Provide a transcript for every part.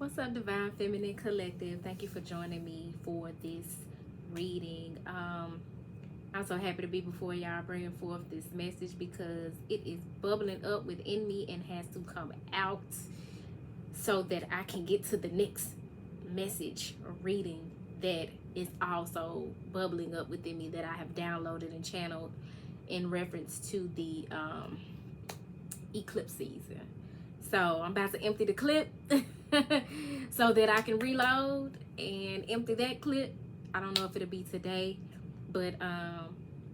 What's up, Divine Feminine Collective? Thank you for joining me for this reading. I'm so happy to be before y'all bringing forth this message because it is bubbling up within me and has to come out so that I can get to the next message or reading that is also bubbling up within me that I have downloaded and channeled in reference to the eclipse season. So I'm about to empty the clip so that I can reload and empty that clip. I don't know if it'll be today, but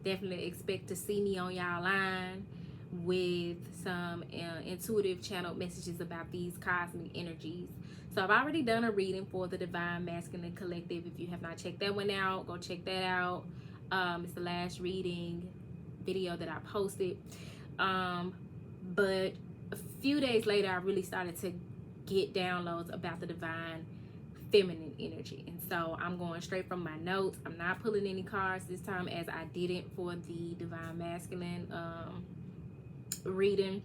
definitely expect to see me on y'all line with some intuitive channeled messages about these cosmic energies. So I've already done a reading for the Divine Masculine Collective. If you have not checked that one out, go check that out. It's the last reading video that I posted. But a few days later, I really started to get downloads about the divine feminine energy. And so I'm going straight from my notes. I'm not pulling any cards this time as I didn't for the divine masculine reading.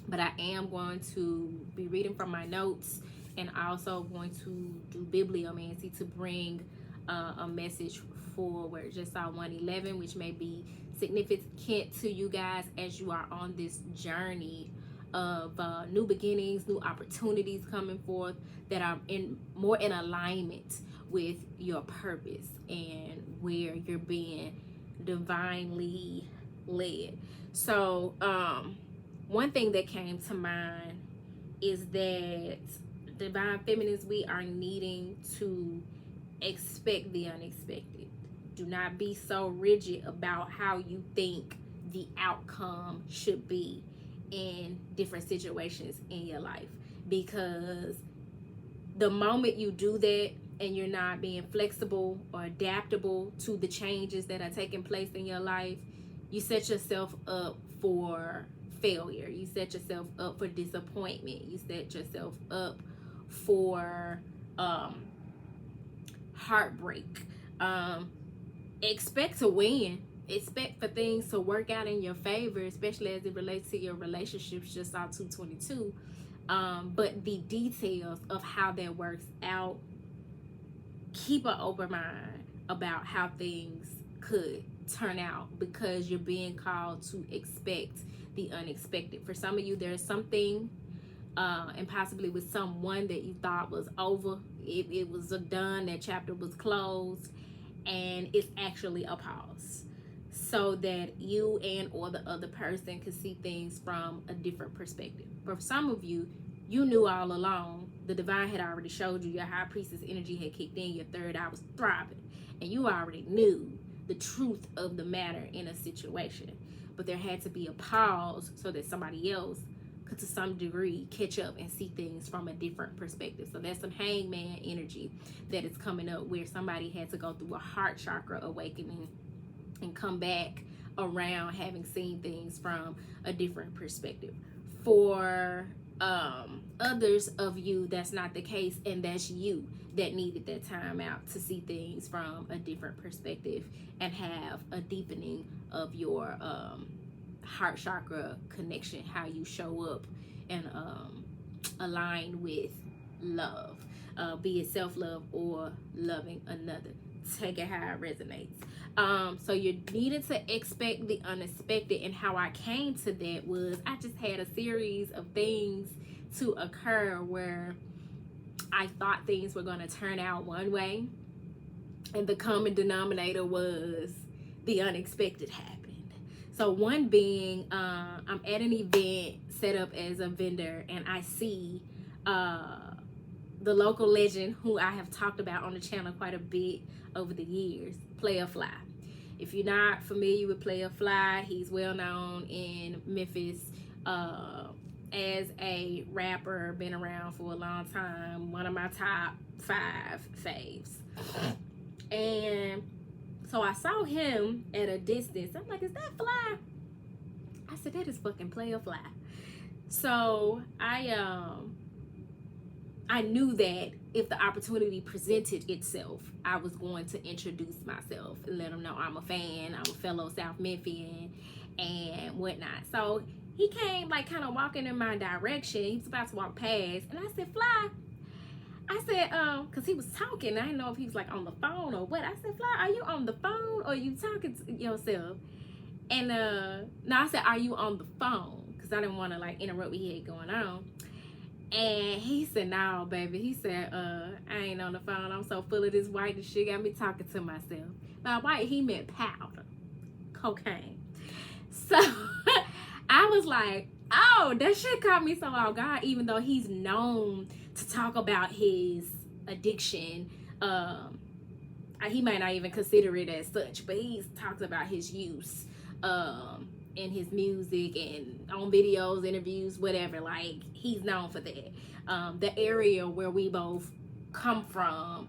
But I am going to be reading from my notes and also going to do bibliomancy to bring a message forward. Just saw 111, which may be significant to you guys as you are on this journey of new beginnings, new opportunities coming forth that are more in alignment with your purpose and where you're being divinely led. So one thing that came to mind is that divine feminines, we are needing to expect the unexpected. Do not be so rigid about how you think the outcome should be in different situations in your life, because the moment you do that and you're not being flexible or adaptable to the changes that are taking place in your life, you set yourself up for failure. You set yourself up for disappointment. You set yourself up for heartbreak. Expect to win. Expect for things to work out in your favor, especially as it relates to your relationships. Just saw 222. But the details of how that works out, keep an open mind about how things could turn out, because you're being called to expect the unexpected. For some of you, there's something and possibly with someone that you thought was over. It was done, that chapter was closed, and it's actually a pause, so that you and or the other person can see things from a different perspective. For some of you, you knew all along. The divine had already showed you. Your high priestess energy had kicked in. Your third eye was throbbing, and you already knew the truth of the matter in a situation. But there had to be a pause so that somebody else could, to some degree, catch up and see things from a different perspective. So that's some hangman energy that is coming up, where somebody had to go through a heart chakra awakening and come back around having seen things from a different perspective. For others of you, that's not the case, and that's you that needed that time out to see things from a different perspective and have a deepening of your heart chakra connection, how you show up and align with love, be it self-love or loving another. Take it how it resonates. So you needed to expect the unexpected, and how I came to that was I just had a series of things to occur where I thought things were going to turn out one way, and the common denominator was the unexpected happened. So one being, I'm at an event set up as a vendor, and I see the local legend who I have talked about on the channel quite a bit over the years, Playa Fly. If you're not familiar with Playa Fly, he's well known in Memphis as a rapper, been around for a long time, one of my top 5 faves. And so I saw him at a distance. I'm like, is that Fly? I said, that is fucking Playa Fly. So I knew that if the opportunity presented itself, I was going to introduce myself and let them know I'm a fan, I'm a fellow South Memphian and whatnot. So he came like kind of walking in my direction. He was about to walk past, and I said, Fly, said, because he was talking. I didn't know if he was like on the phone or what. I said, Fly, are you on the phone or are you talking to yourself? And no, I said, are you on the phone? Because I didn't want to like interrupt what he had going on. And he said, no, baby. He said, I ain't on the phone. I'm so full of this white and shit. Got me talking to myself. By white, he meant powder. Cocaine. So I was like, oh, that shit caught me so off guard, even though he's known to talk about his addiction. He might not even consider it as such, but he's talked about his use in his music and on videos, interviews, whatever. Like, he's known for that. The area where we both come from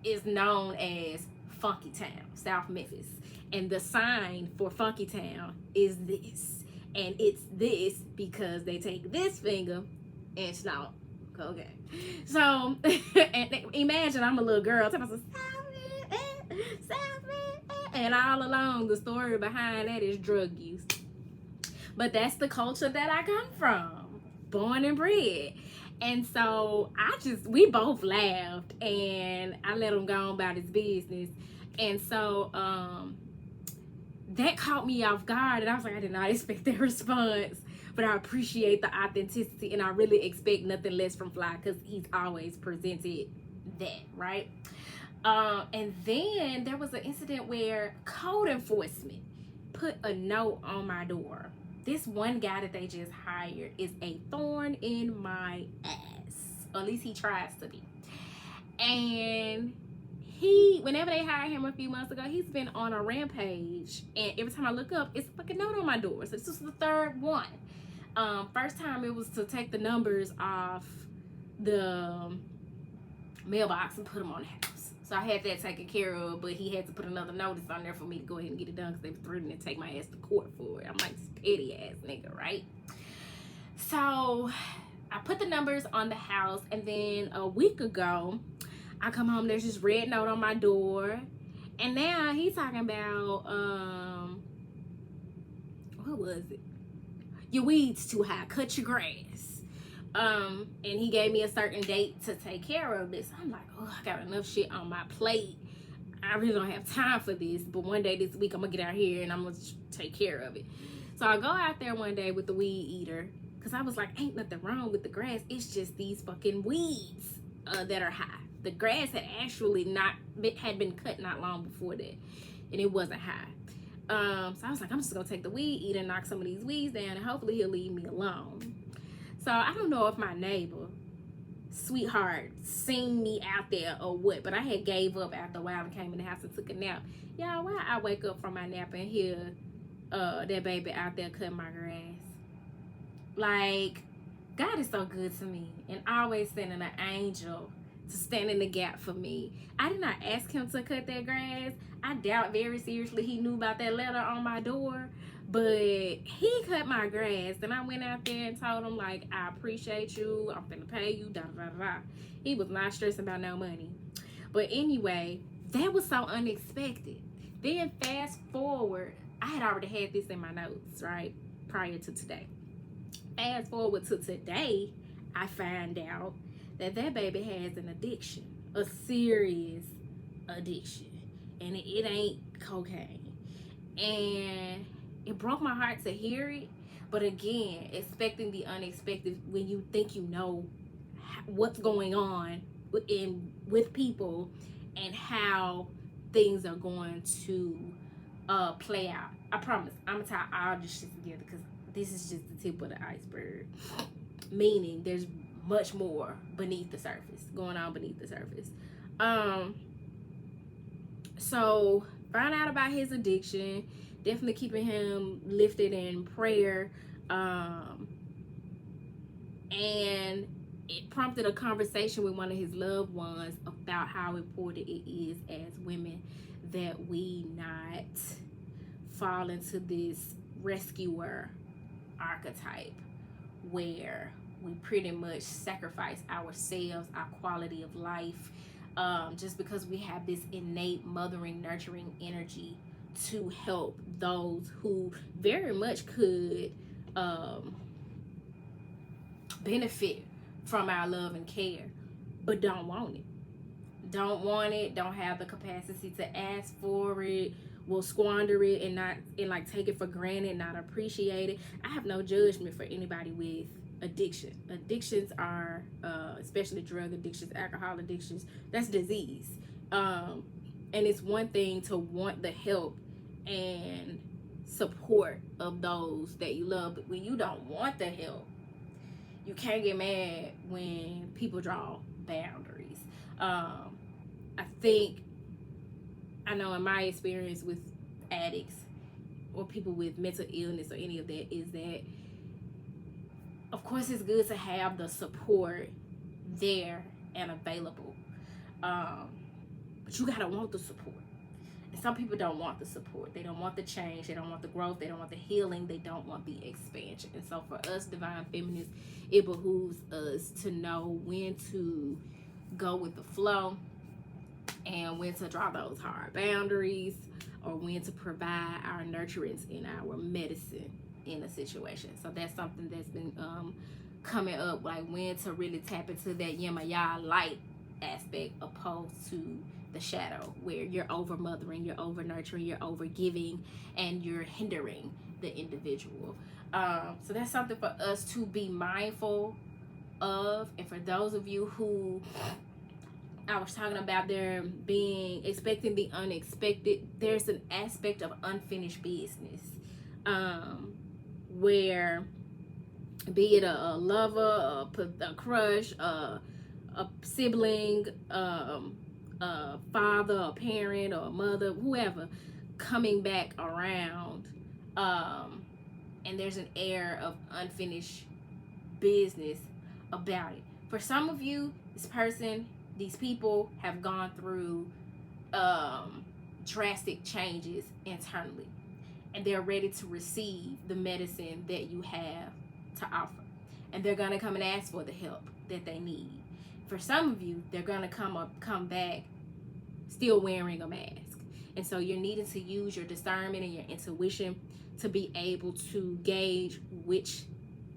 is known as Funky Town, South Memphis. And the sign for Funky Town is this. And it's this because they take this finger and snort cocaine. So, and imagine I'm a little girl talking about and all along the story behind that is drug use. But that's the culture that I come from, born and bred. And so we both laughed and I let him go on about his business. And so that caught me off guard, and I was like, I did not expect that response, but I appreciate the authenticity, and I really expect nothing less from Fly because he's always presented that, right? And then there was an incident where code enforcement put a note on my door. This one guy that they just hired is a thorn in my ass, or at least he tries to be. And whenever they hired him a few months ago, he's been on a rampage, and every time I look up, it's like a note on my door. So this is the third one. First time it was to take the numbers off the mailbox and put them on the house. So I had that taken care of, but he had to put another notice on there for me to go ahead and get it done because they were threatening to take my ass to court for it. I'm like, petty ass nigga, right? So I put the numbers on the house, and then a week ago, I come home, there's this red note on my door, and now he's talking about, what was it? Your weeds too high, cut your grass. And he gave me a certain date to take care of this. I'm like, oh, I got enough shit on my plate. I really don't have time for this, but one day this week I'm gonna get out here and I'm gonna take care of it. So I go out there one day with the weed eater, because I was like, ain't nothing wrong with the grass, it's just these fucking weeds that are high. The grass had actually had been cut not long before that, and it wasn't high. So I was like, I'm just gonna take the weed eater and knock some of these weeds down, and hopefully he'll leave me alone. So I don't know if my neighbor, sweetheart, seen me out there or what, but I had gave up after a while and came in the house and took a nap. Y'all, why I wake up from my nap and hear that baby out there cutting my grass? Like, God is so good to me, and always sending an angel to stand in the gap for me. I did not ask him to cut that grass. I doubt very seriously he knew about that letter on my door, but he cut my grass, and I went out there and told him, like, I appreciate you, I'm finna pay you, da da da da. He was not stressing about no money. But anyway, that was so unexpected. Then fast forward, I had already had this in my notes, right, prior to today. Fast forward to today, I find out that baby has an addiction, a serious addiction, and it ain't cocaine. And it broke my heart to hear it, but again, expecting the unexpected when you think you know what's going on with people and how things are going to play out. I promise, I'm gonna tie all this shit together because this is just the tip of the iceberg, meaning there's much more beneath the surface, going on beneath the surface. So find out about his addiction, definitely keeping him lifted in prayer. And it prompted a conversation with one of his loved ones about how important it is as women that we not fall into this rescuer archetype where we pretty much sacrifice ourselves, our quality of life, just because we have this innate mothering, nurturing energy to help those who very much could benefit from our love and care. but don't want it. Don't want it, don't have the capacity to ask for it, will squander it and not, and like take it for granted, not appreciate it. I have no judgment for anybody with addiction. Addictions are especially drug addictions, alcohol addictions, that's disease. And it's one thing to want the help and support of those that you love, but when you don't want the help, you can't get mad when people draw boundaries. I know in my experience with addicts or people with mental illness or any of that is that, of course, it's good to have the support there and available, but you gotta want the support. And some people don't want the support. They don't want the change. They don't want the growth. They don't want the healing. They don't want the expansion. And so for us divine feminists, it behooves us to know when to go with the flow and when to draw those hard boundaries, or when to provide our nurturance and our medicine in a situation. So that's something that's been coming up, like when to really tap into that Yemaya light aspect opposed to the shadow, where you're over mothering, you're over nurturing, you're over giving, and you're hindering the individual. So that's something for us to be mindful of. And for those of you who I was talking about there being expecting the unexpected, there's an aspect of unfinished business, where be it a lover, a crush, a sibling, a father, a parent, or a mother, whoever, coming back around, and there's an air of unfinished business about it. For some of you, these people have gone through drastic changes internally, and they're ready to receive the medicine that you have to offer, and they're gonna come and ask for the help that they need. For some of you, they're gonna come back still wearing a mask, and so you're needing to use your discernment and your intuition to be able to gauge which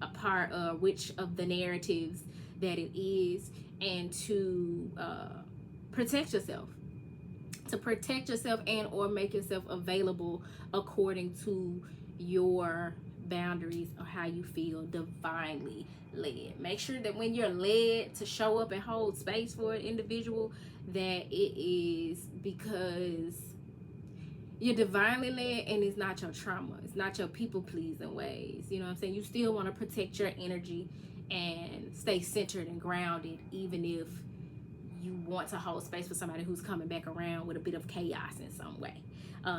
of the narratives that it is, and to protect yourself and or make yourself available according to your boundaries or how you feel divinely led. Make sure that when you're led to show up and hold space for an individual, that it is because you're divinely led, and it's not your trauma, it's not your people pleasing ways. You know what I'm saying? You still want to protect your energy and stay centered and grounded, even if you want to hold space for somebody who's coming back around with a bit of chaos in some way.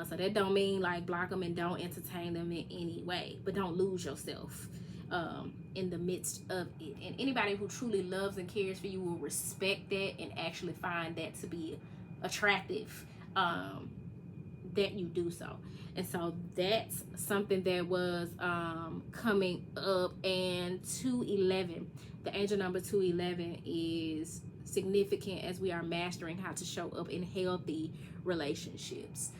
So that don't mean like block them and don't entertain them in any way, but don't lose yourself in the midst of it. And anybody who truly loves and cares for you will respect that and actually find that to be attractive, that you do so. And so that's something that was coming up. And 211, the angel number 211 is significant as we are mastering how to show up in healthy relationships,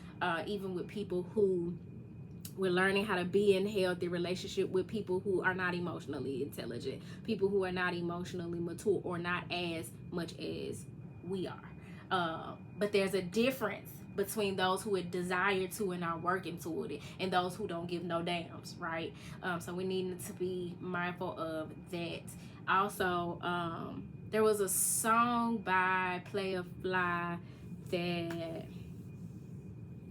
even with people who we're learning how to be in healthy relationship with people who are not emotionally intelligent, people who are not emotionally mature, or not as much as we are. But there's a difference between those who would desire to and are working toward it, and those who don't give no dams, right? So we need to be mindful of that. Also, there was a song by Playa Fly that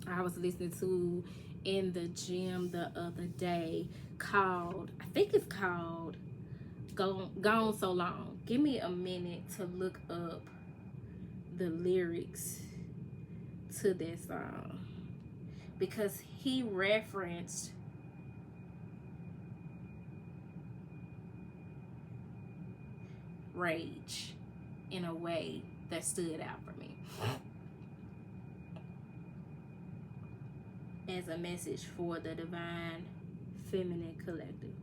I was listening to in the gym the other day called, I think it's called Gone So Long. Give me a minute to look up the lyrics to this song, because he referenced rage in a way that stood out for me as a message for the divine feminine collective.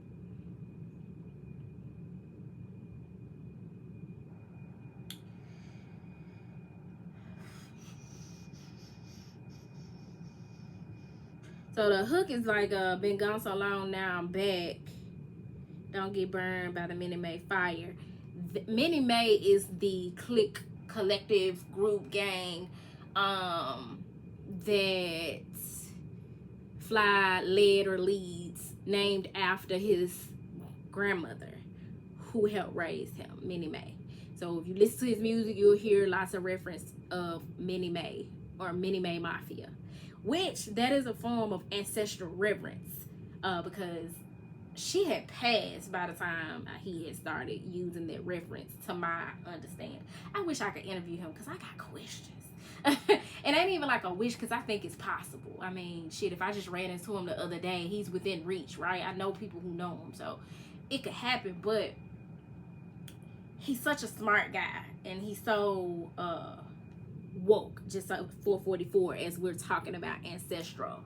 So the hook is like, been gone so long, now I'm back. Don't get burned by the Minute Maid fire. Minnie Mae is the clique, collective, group, gang that Fly led or leads, named after his grandmother who helped raise him, Minnie Mae. So if you listen to his music, you'll hear lots of reference of Minnie Mae or Minnie Mae Mafia, which that is a form of ancestral reverence, because she had passed by the time he had started using that reference, to my understanding. I wish I could interview him because I got questions. It ain't even like a wish, because I think it's possible. I mean, shit, if I just ran into him the other day, he's within reach, right? I know people who know him, so it could happen. But he's such a smart guy, and he's so woke, just like 444, as we're talking about ancestral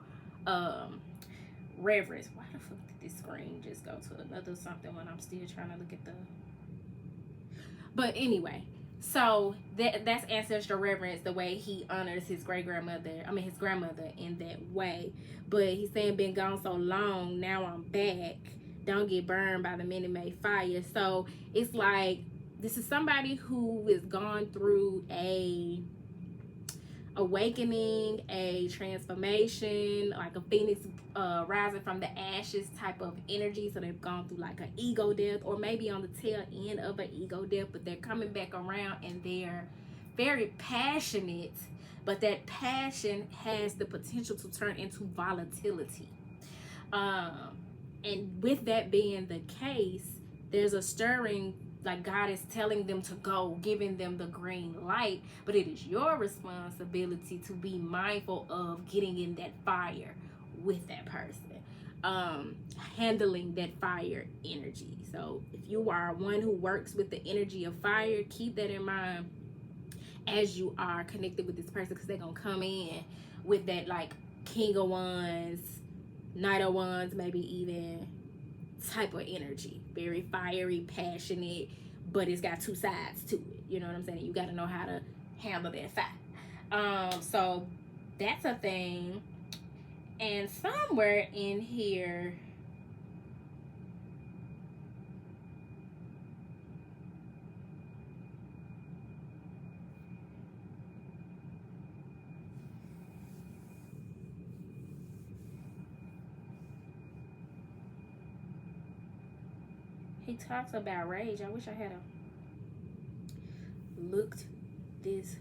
reverence. Why the fuck did this screen just go to another something when I'm still trying to look at the... But anyway, so that's ancestral reverence, the way he honors his grandmother in that way. But he's saying, been gone so long, now I'm back, don't get burned by the Minnie Mae fire. So it's like, this is somebody who has gone through a awakening, a transformation, like a phoenix rising from the ashes type of energy. So they've gone through like an ego death, or maybe on the tail end of an ego death, but they're coming back around, and they're very passionate, but that passion has the potential to turn into volatility. And with that being the case, there's a stirring, like God is telling them to go, giving them the green light, but it is your responsibility to be mindful of getting in that fire with that person, handling that fire energy. So if you are one who works with the energy of fire, keep that in mind as you are connected with this person, because they're gonna come in with that like King of Wands, Knight of Wands, maybe even type of energy. Very fiery, passionate, but it's got two sides to it. You know what I'm saying? You got to know how to handle that side. So that's a thing. And somewhere in here, he talks about rage. I wish I had looked this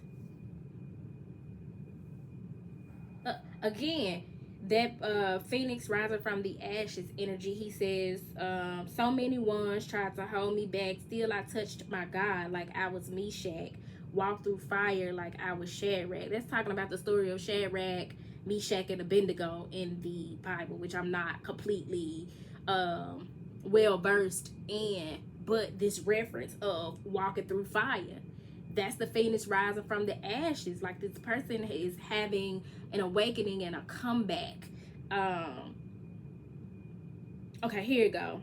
again. That phoenix rising from the ashes energy. He says, so many ones tried to hold me back, still I touched my God like I was Meshach, walked through fire like I was Shadrach. That's talking about the story of Shadrach, Meshach, and Abednego in the Bible, which I'm not completely well versed in, but this reference of walking through fire, that's the phoenix rising from the ashes. Like, this person is having an awakening and a comeback. Okay, here you go.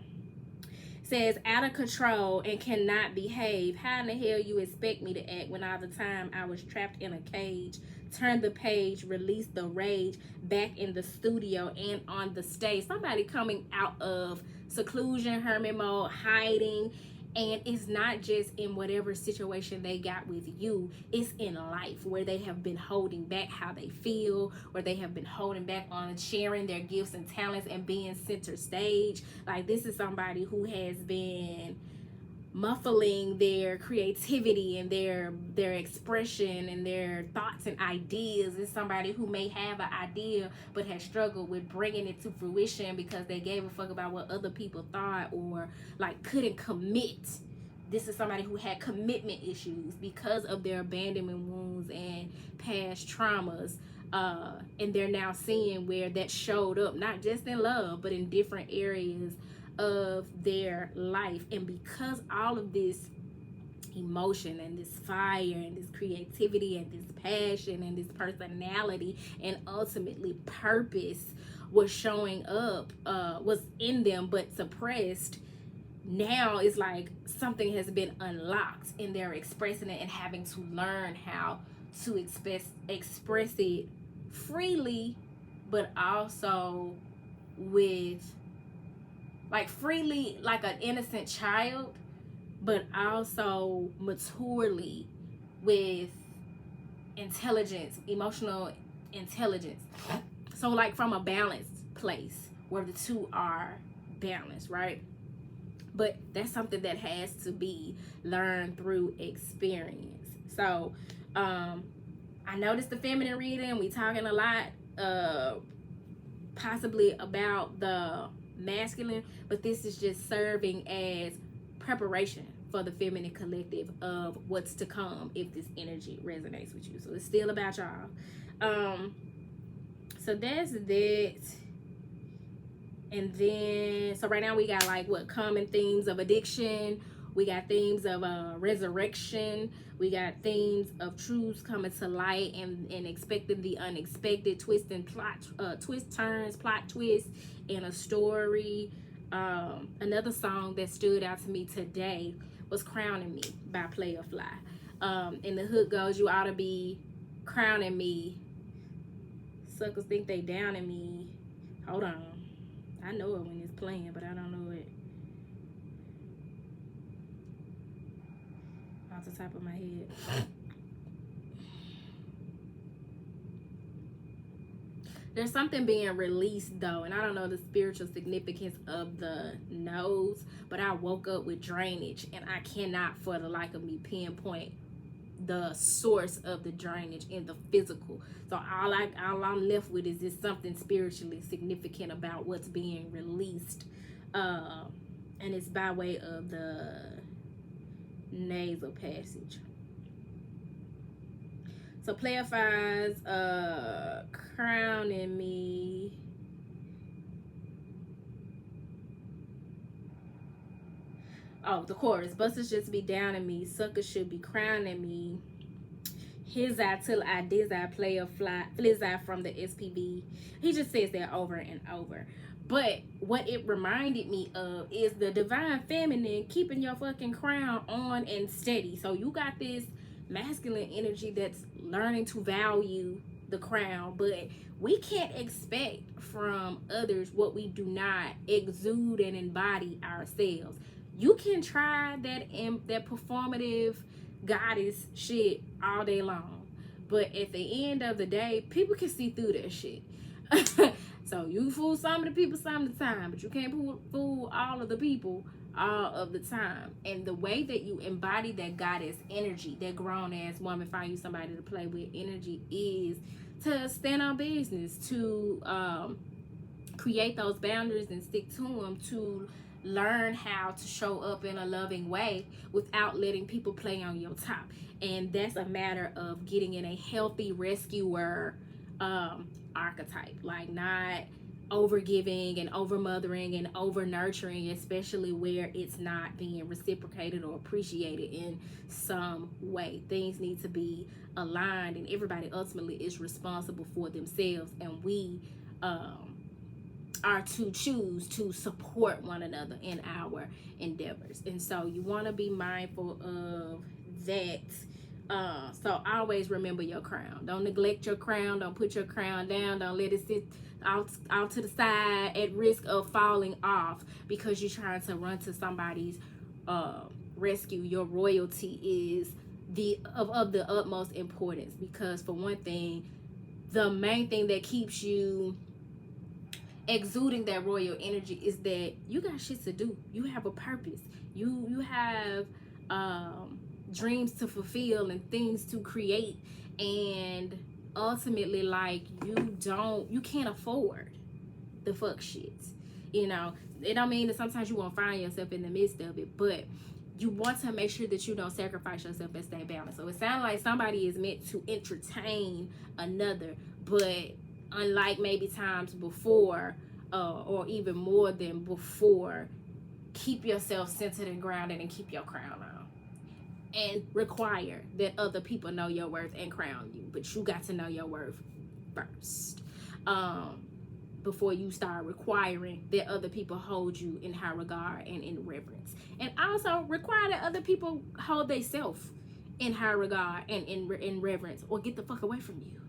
Says, out of control and cannot behave. How in the hell you expect me to act when all the time I was trapped in a cage? Turn the page, release the rage, back in the studio and on the stage. Somebody coming out of seclusion, hermit mode, hiding. And it's not just in whatever situation they got with you. It's in life, where they have been holding back how they feel, where they have been holding back on sharing their gifts and talents and being center stage. Like, this is somebody who has been muffling their creativity and their expression and their thoughts and ideas. Is somebody who may have an idea but has struggled with bringing it to fruition because they gave a fuck about what other people thought, or like couldn't commit. This is somebody who had commitment issues because of their abandonment wounds and past traumas, and they're now seeing where that showed up, not just in love but in different areas of their life. And because all of this emotion and this fire and this creativity and this passion and this personality and ultimately purpose was showing up, was in them but suppressed, now it's like something has been unlocked and they're expressing it and having to learn how to express it freely, but also with like freely, like an innocent child, but also maturely with intelligence, emotional intelligence. So like from a balanced place where the two are balanced, right? But that's something that has to be learned through experience. So I noticed the feminine reading, we talking a lot possibly about the masculine, but this is just serving as preparation for the feminine collective of what's to come if this energy resonates with you. So it's still about y'all. So that's that. And then, so right now we got like what common themes of addiction. We got themes of resurrection. We got themes of truths coming to light and expecting the unexpected, twist turns, plot twists in a story. Another song that stood out to me today was Crowning Me by Playa Fly. And the hook goes, you ought to be crowning me. Suckers think they downing me. Hold on. I know it when it's playing, but I don't know it off the top of my head. There's something being released though, and I don't know the spiritual significance of the nose, but I woke up with drainage, and I cannot for the life of me pinpoint the source of the drainage in the physical. So all I'm left with is just something spiritually significant about what's being released, and it's by way of the nasal passage. So Playa Fly's crowning me. Oh, the chorus. Busters just be downing me. Suckers should be crowning me. His eye till I desire Playa Fly. Fliz eye from the SPV. He just says that over and over. But what it reminded me of is the divine feminine keeping your fucking crown on and steady. So you got this masculine energy that's learning to value the crown, but we can't expect from others what we do not exude and embody ourselves. You can try that performative goddess shit all day long, but at the end of the day, people can see through that shit. So you fool some of the people some of the time, but you can't fool all of the people all of the time. And the way that you embody that goddess energy, that grown ass woman, find you somebody to play with energy, is to stand on business, to create those boundaries and stick to them, to learn how to show up in a loving way without letting people play on your top. And that's a matter of getting in a healthy rescuer archetype, like not over giving and over mothering and over nurturing, especially where it's not being reciprocated or appreciated in some way. Things need to be aligned, and everybody ultimately is responsible for themselves, and we are to choose to support one another in our endeavors. And so you want to be mindful of that. So always remember your crown. Don't neglect your crown. Don't put your crown down. Don't let it sit out to the side at risk of falling off because you're trying to run to somebody's rescue. Your royalty is of the utmost importance, because for one thing, the main thing that keeps you exuding that royal energy is that you got shit to do. You have a purpose. You have dreams to fulfill and things to create, and ultimately, like, you can't afford the fuck shit. You know, it don't mean that sometimes you won't find yourself in the midst of it, but you want to make sure that you don't sacrifice yourself and stay balanced. So it sounds like somebody is meant to entertain another, but unlike maybe times before, or even more than before, keep yourself centered and grounded and keep your crown on. And require that other people know your worth and crown you. But you got to know your worth first. Before you start requiring that other people hold you in high regard and in reverence. And also require that other people hold themselves in high regard and in reverence, or get the fuck away from you.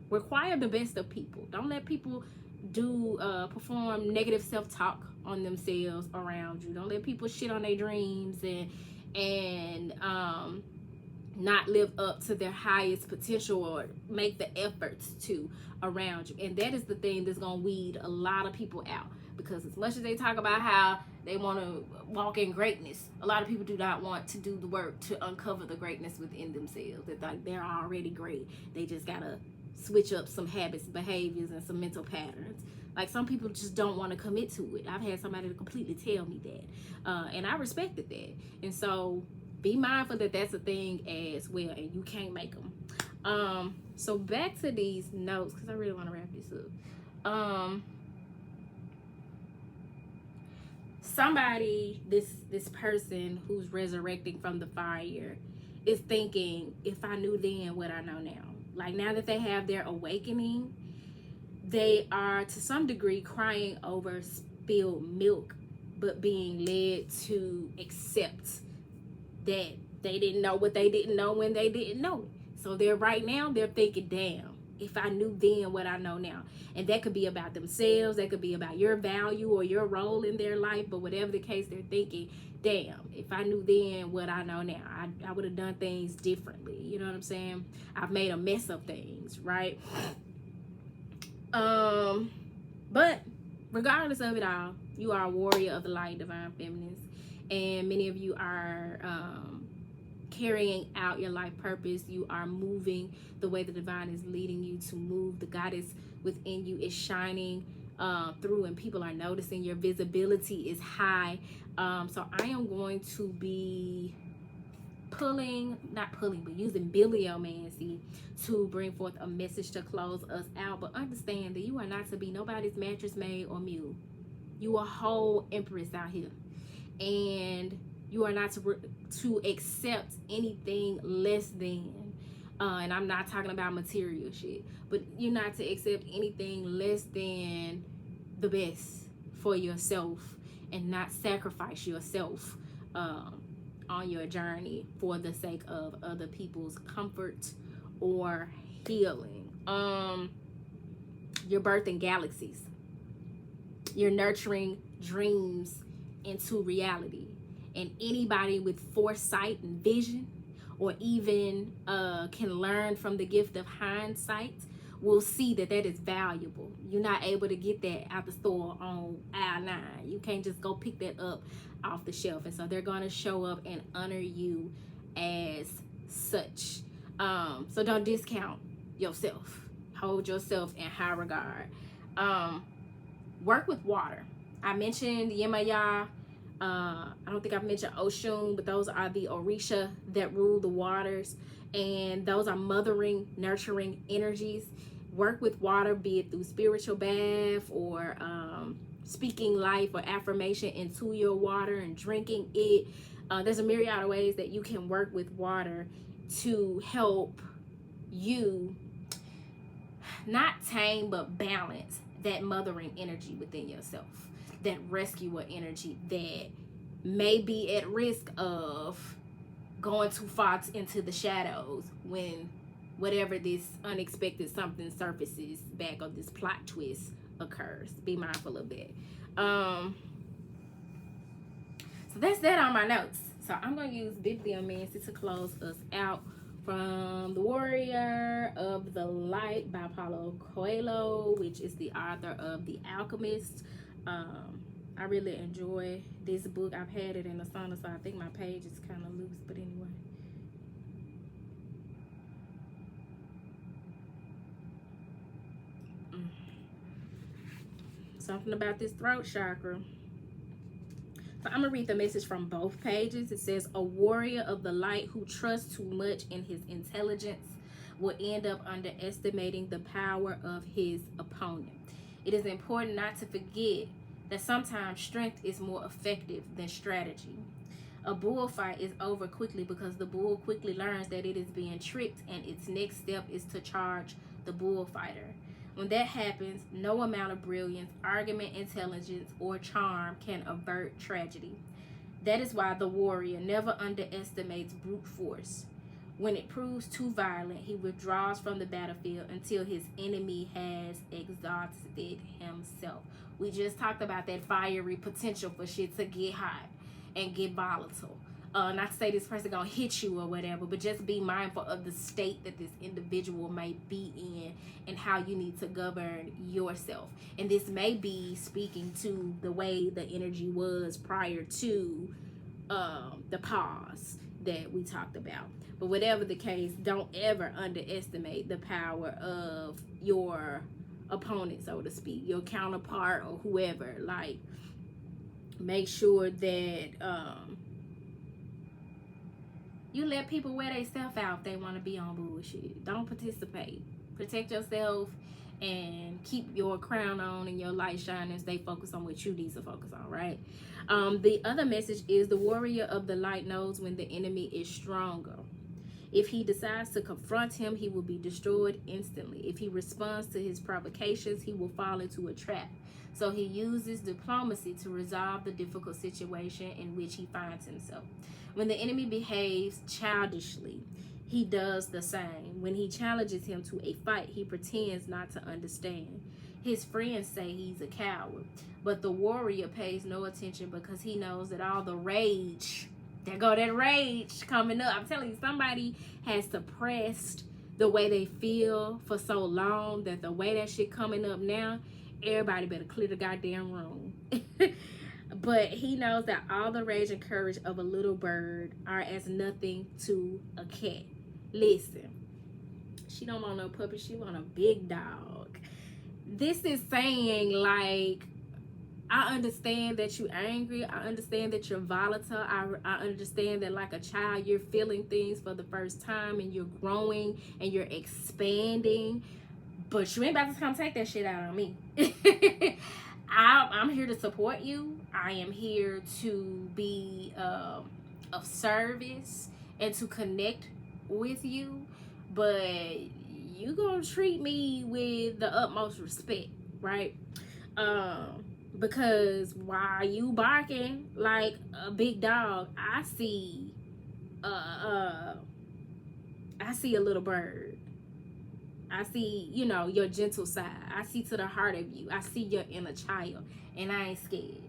Require the best of people. Don't let people perform negative self-talk on themselves around you. Don't let people shit on their dreams and not live up to their highest potential or make the efforts to around you. And that is the thing that's going to weed a lot of people out, because as much as they talk about how they want to walk in greatness, a lot of people do not want to do the work to uncover the greatness within themselves. That like they're already great, they just gotta switch up some habits, behaviors, and some mental patterns. Like some people just don't want to commit to it. I've had somebody to completely tell me that, and I respected that. And so be mindful that that's a thing as well, and you can't make them. So back to these notes, because I really want to wrap this up. Somebody, this person who's resurrecting from the fire is thinking, if I knew then what I know now. Like now that they have their awakening, they are to some degree crying over spilled milk, but being led to accept that they didn't know what they didn't know when they didn't know it. So they're thinking, damn, if I knew then what I know now. And that could be about themselves, that could be about your value or your role in their life, but whatever the case, they're thinking, damn, if I knew then what I know now, I would have done things differently. You know what I'm saying? I've made a mess of things, right? But regardless of it all, you are a warrior of the light, divine feminines, and many of you are carrying out your life purpose. You are moving the way the divine is leading you to move. The goddess within you is shining through, and people are noticing. Your visibility is high. So I am going to be using bibliomancy to bring forth a message to close us out. But understand that you are not to be nobody's mattress maid or mule. You a whole empress out here, and you are not to accept anything less than, and I'm not talking about material shit, but you're not to accept anything less than the best for yourself, and not sacrifice yourself on your journey for the sake of other people's comfort or healing. You're birthing galaxies. You're nurturing dreams into reality. And anybody with foresight and vision, or even can learn from the gift of hindsight, will see that is valuable. You're not able to get that out the store on aisle 9. You can't just go pick that up off the shelf. And so they're going to show up and honor you as such. So don't discount yourself. Hold yourself in high regard. Work with water. I mentioned Yemaya. I don't think I've mentioned Oshun, but those are the Orisha that rule the waters, and those are mothering, nurturing energies. Work with water, be it through spiritual bath or speaking life or affirmation into your water and drinking it. There's a myriad of ways that you can work with water to help you not tame but balance that mothering energy within yourself, that rescuer energy that may be at risk of going too far into the shadows when whatever this unexpected something surfaces back, or this plot twist occurs. Be mindful of that. So that's that on my notes. So I'm going to use bibliomancy to close us out from The Warrior of the Light by Paulo Coelho, which is the author of The Alchemist. I really enjoy this book. I've had it in the sauna, so I think my page is kind of loose, but anyway. Something about this throat chakra. So I'm going to read the message from both pages. It says, a warrior of the light who trusts too much in his intelligence will end up underestimating the power of his opponent. It is important not to forget that sometimes strength is more effective than strategy. A bullfight is over quickly because the bull quickly learns that it is being tricked, and its next step is to charge the bullfighter. When that happens, no amount of brilliance, argument, intelligence, or charm can avert tragedy. That is why the warrior never underestimates brute force. When it proves too violent, he withdraws from the battlefield until his enemy has exhausted himself. We just talked about that fiery potential for shit to get hot and get volatile. Not to say this person gonna hit you or whatever, but just be mindful of the state that this individual may be in and how you need to govern yourself. And this may be speaking to the way the energy was prior to the pause that we talked about. But whatever the case, don't ever underestimate the power of your opponent, so to speak, your counterpart or whoever. Like, make sure that you let people wear their stuff out if they want to be on bullshit. Don't participate. Protect yourself and keep your crown on and your light shining. Stay focused on what you need to focus on, right? The other message is the warrior of the light knows when the enemy is stronger. If he decides to confront him, he will be destroyed instantly. If he responds to his provocations, he will fall into a trap. So he uses diplomacy to resolve the difficult situation in which he finds himself. When the enemy behaves childishly, he does the same. When he challenges him to a fight, he pretends not to understand. His friends say he's a coward, but the warrior pays no attention because he knows that all the rage, there go that rage coming up. I'm telling you, somebody has suppressed the way they feel for so long that the way that shit coming up now, everybody better clear the goddamn room. But he knows that all the rage and courage of a little bird are as nothing to a cat. Listen, she don't want no puppy, she want a big dog. This is saying, like, I understand that you're angry. I understand that you're volatile. I understand that, like a child, you're feeling things for the first time and you're growing and you're expanding. But you ain't about to come take that shit out on me. I'm here to support you. I am here to be of service and to connect with you. But you gonna treat me with the utmost respect, right? Because while you barking like a big dog, I see a little bird. I see, you know, your gentle side. I see to the heart of you. I see your inner child, and I ain't scared.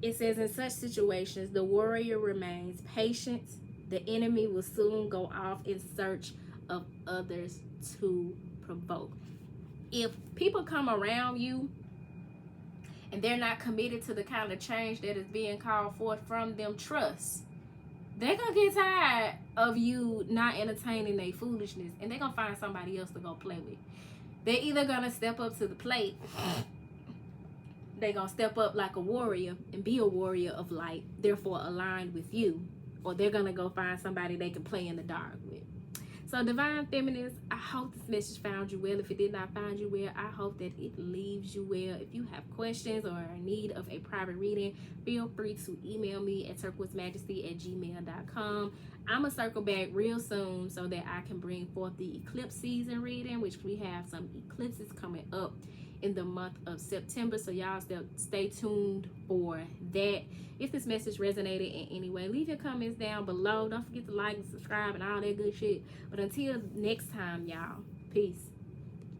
It says, in such situations, the warrior remains patient. The enemy will soon go off in search of others to provoke. If people come around you and they're not committed to the kind of change that is being called forth from them, trust, they're gonna get tired of you not entertaining their foolishness, and they're gonna find somebody else to go play with. They're either gonna step up to the plate, they're gonna step up like a warrior and be a warrior of light, therefore aligned with you, or they're gonna go find somebody they can play in the dark with. So, Divine Feminists, I hope this message found you well. If it did not find you well, I hope that it leaves you well. If you have questions or are in need of a private reading, feel free to email me at turquoisemajesty@gmail.com. I'm going to circle back real soon so that I can bring forth the eclipse season reading, which we have some eclipses coming up in the month of September. So y'all stay tuned for that. If this message resonated in any way, leave your comments down below. Don't forget to like and subscribe and all that good shit. But until next time, y'all, peace.